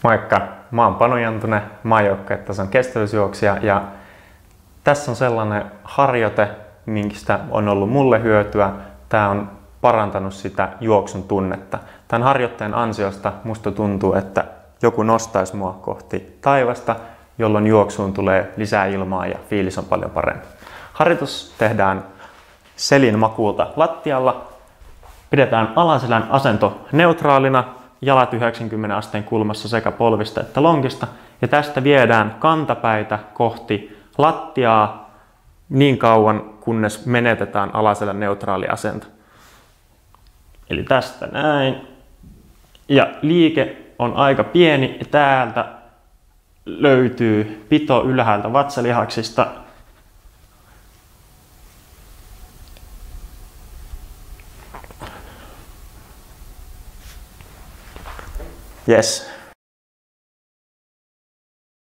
Moikka, mä oon Panu Jantunen, maajoukkuetason kestävyysjuoksija ja tässä on sellainen harjoite, mistä on ollut mulle hyötyä. Tää on parantanut sitä juoksun tunnetta. Tämän harjoitteen ansiosta musta tuntuu, että joku nostaisi mua kohti taivasta, jolloin juoksuun tulee lisää ilmaa ja fiilis on paljon parempi. Harjoitus tehdään selin makuulta lattialla. Pidetään alaselän asento neutraalina, jalat 90 asteen kulmassa sekä polvista että lonkista. Ja tästä viedään kantapäitä kohti lattiaa niin kauan, kunnes menetetään alaselän neutraali asento. Eli tästä näin. Ja liike on aika pieni ja täältä löytyy pito ylhäältä vatsalihaksista. Yes.